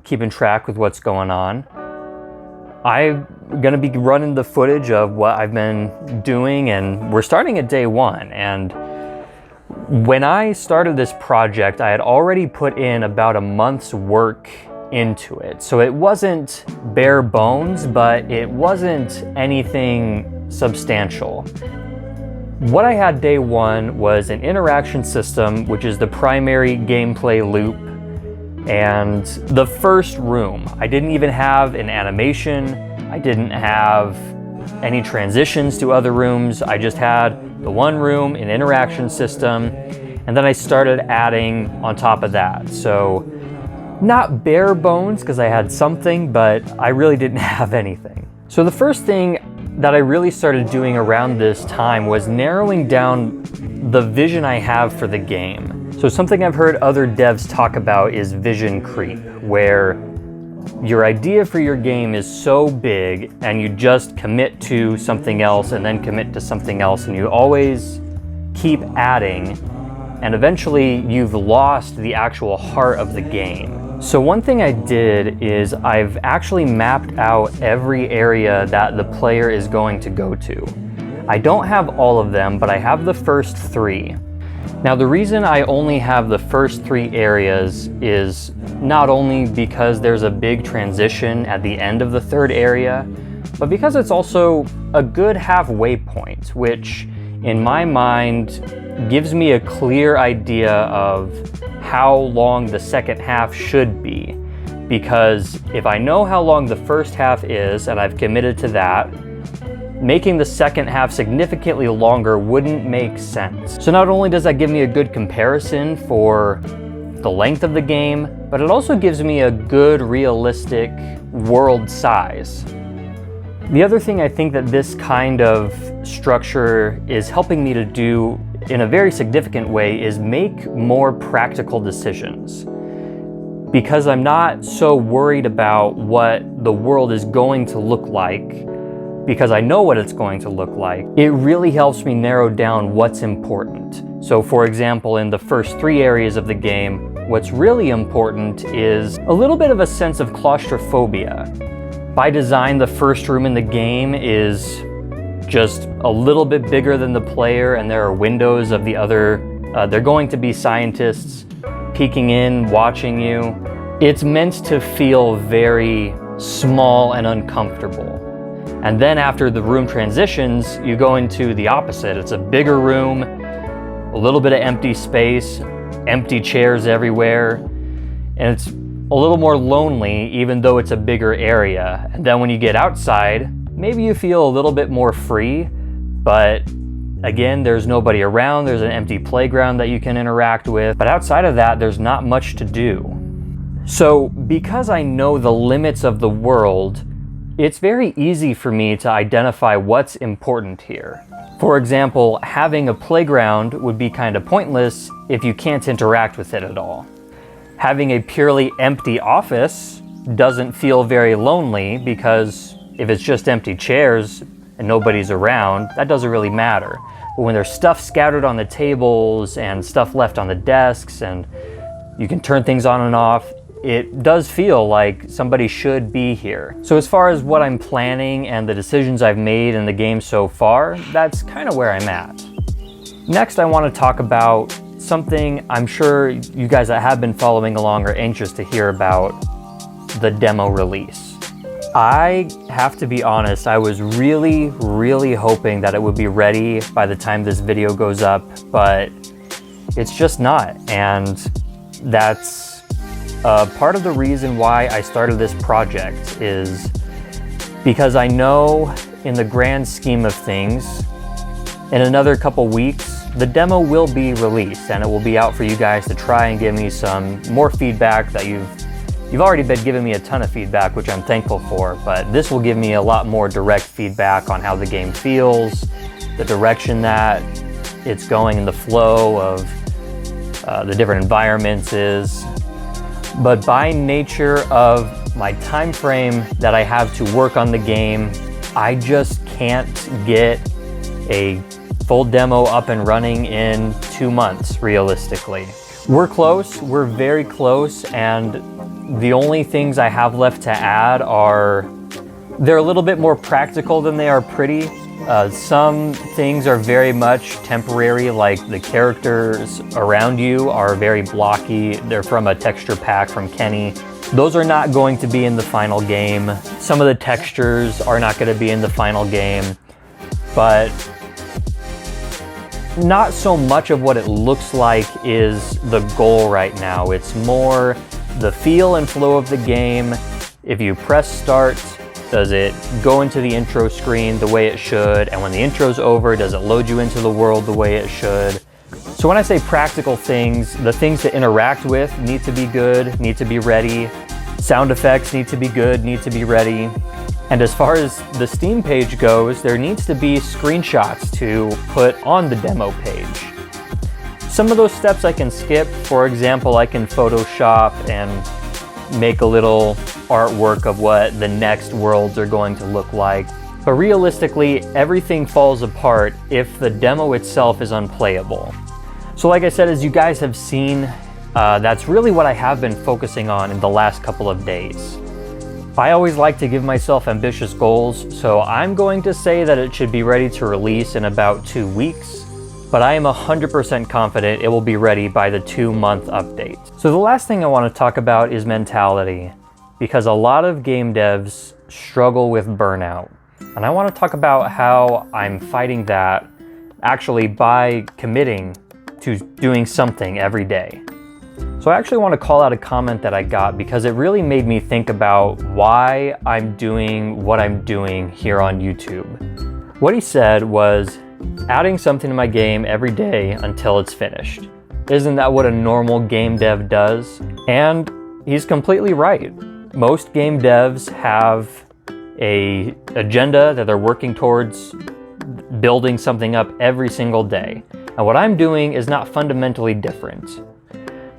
keeping track with what's going on. I'm gonna be running the footage of what I've been doing, and we're starting at day one. And when I started this project, I had already put in about a month's work into it. So it wasn't bare bones, but it wasn't anything substantial. What I had day one was an interaction system, which is the primary gameplay loop, and the first room. I didn't even have an animation. I didn't have any transitions to other rooms. I just had the one room, an interaction system, and then I started adding on top of that. So not bare bones because I had something, but I really didn't have anything. So the first thing that I really started doing around this time was narrowing down the vision I have for the game. So something I've heard other devs talk about is vision creep, where your idea for your game is so big and you just commit to something else and then commit to something else, and you always keep adding, and eventually you've lost the actual heart of the game. So one thing I did is I've actually mapped out every area that the player is going to go to. I don't have all of them, but I have the first three. Now, the reason I only have the first three areas is not only because there's a big transition at the end of the third area, but because it's also a good halfway point, which in my mind gives me a clear idea of how long the second half should be. Because if I know how long the first half is and I've committed to that, making the second half significantly longer wouldn't make sense. So not only does that give me a good comparison for the length of the game, but it also gives me a good realistic world size. The other thing I think that this kind of structure is helping me to do in a very significant way is make more practical decisions. Because I'm not so worried about what the world is going to look like, because I know what it's going to look like, it really helps me narrow down what's important. So for example, in the first three areas of the game, what's really important is a little bit of a sense of claustrophobia. By design, the first room in the game is just a little bit bigger than the player, and there are windows of the other. They're going to be scientists peeking in, watching you. It's meant to feel very small and uncomfortable. And then after the room transitions, you go into the opposite. It's a bigger room, a little bit of empty space, empty chairs everywhere, and it's a little more lonely even though it's a bigger area. And then when you get outside, maybe you feel a little bit more free, but again, there's nobody around. There's an empty playground that you can interact with, but outside of that, there's not much to do. So because I know the limits of the world, it's very easy for me to identify what's important here. For example, having a playground would be kind of pointless if you can't interact with it at all. Having a purely empty office doesn't feel very lonely, because if it's just empty chairs and nobody's around, that doesn't really matter. But when there's stuff scattered on the tables and stuff left on the desks and you can turn things on and off, it does feel like somebody should be here. So as far as what I'm planning and the decisions I've made in the game so far, that's kind of where I'm at. Next, I want to talk about something I'm sure you guys that have been following along are anxious to hear about: the demo release. I have to be honest, I was really hoping that it would be ready by the time this video goes up, but it's just not. And that's part of the reason why I started this project, is because I know in the grand scheme of things, in another couple weeks, the demo will be released and it will be out for you guys to try and give me some more feedback. That you've already been giving me a ton of feedback, which I'm thankful for, but this will give me a lot more direct feedback on how the game feels, the direction that it's going, and the flow of the different environments is. But by nature of my time frame that I have to work on the game, I just can't get a full demo up and running in 2 months, realistically. We're close, we're very close, and The only things I have left to add they're a little bit more practical than they are pretty. Some things are very much temporary, like the characters around you are very blocky. They're from a texture pack from Kenny. Those are not going to be in the final game. Some of the textures are not going to be in the final game, but not so much of what it looks like is the goal right now. It's more the feel and flow of the game. If you press start, does it go into the intro screen the way it should? And when the intro's over, does it load you into the world the way it should? So when I say practical things, the things to interact with need to be good, need to be ready. Sound effects need to be good, need to be ready. And as far as the Steam page goes, there needs to be screenshots to put on the demo page. Some of those steps I can skip. For example, I can Photoshop and make a little artwork of what the next worlds are going to look like. But realistically, everything falls apart if the demo itself is unplayable. So like I said, as you guys have seen, that's really what I have been focusing on in the last couple of days. I always like to give myself ambitious goals, so I'm going to say that it should be ready to release in about 2 weeks, but I am 100% confident it will be ready by the 2-month update. So the last thing I want to talk about is mentality, because a lot of game devs struggle with burnout. And I want to talk about how I'm fighting that actually by committing to doing something every day. So I actually want to call out a comment that I got because it really made me think about why I'm doing what I'm doing here on YouTube. What he said was, adding something to my game every day until it's finished. Isn't that what a normal game dev does? And he's completely right. Most game devs have an agenda that they're working towards building something up every single day. And what I'm doing is not fundamentally different.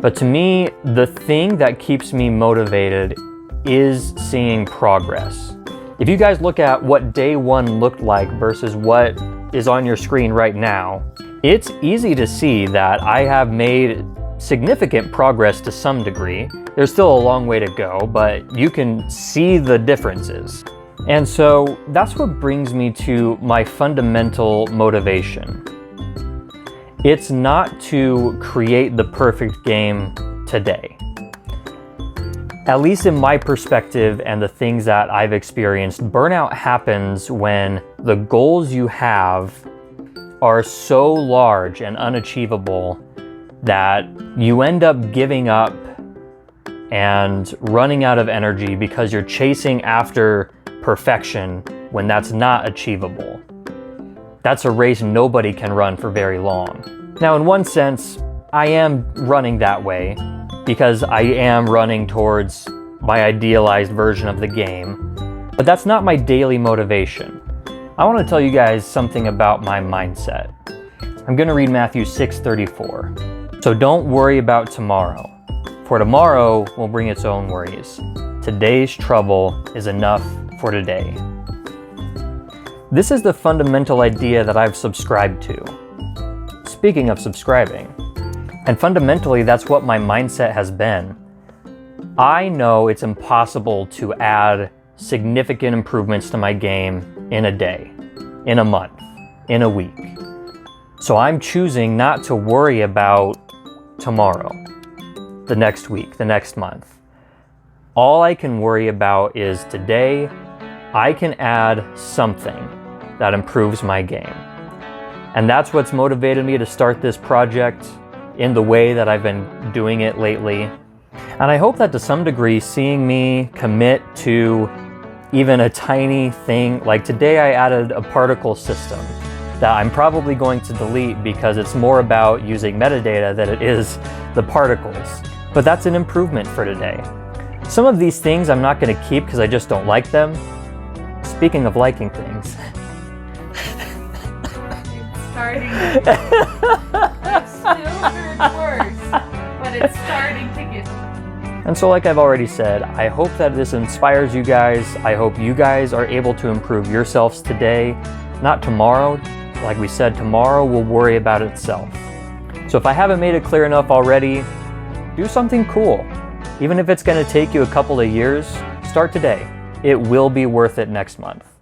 But to me, the thing that keeps me motivated is seeing progress. If you guys look at what day one looked like versus what is on your screen right now, it's easy to see that I have made significant progress to some degree. There's still a long way to go, but you can see the differences. And so that's what brings me to my fundamental motivation. It's not to create the perfect game today. At least in my perspective and the things that I've experienced, burnout happens when the goals you have are so large and unachievable that you end up giving up and running out of energy because you're chasing after perfection when that's not achievable. That's a race nobody can run for very long. Now, in one sense, I am running that way because I am running towards my idealized version of the game, but that's not my daily motivation. I want to tell you guys something about my mindset. I'm going to read Matthew 6:34. So don't worry about tomorrow, for tomorrow will bring its own worries. Today's trouble is enough for today. This is the fundamental idea that I've subscribed to. Speaking of subscribing, and fundamentally that's what my mindset has been. I know it's impossible to add significant improvements to my game in a day, in a month, in a week. So I'm choosing not to worry about tomorrow, the next week, the next month. All I can worry about is today I can add something that improves my game. And that's what's motivated me to start this project in the way that I've been doing it lately. And I hope that to some degree, seeing me commit to even a tiny thing, like today I added a particle system that I'm probably going to delete because it's more about using metadata than it is the particles. But that's an improvement for today. Some of these things I'm not going to keep because I just don't like them. Speaking of liking things. It's starting. I've still heard worse, but it's starting to get. And so like I've already said, I hope that this inspires you guys. I hope you guys are able to improve yourselves today, not tomorrow. Like we said, tomorrow will worry about itself. So if I haven't made it clear enough already, do something cool. Even if it's going to take you a couple of years, start today. It will be worth it next month.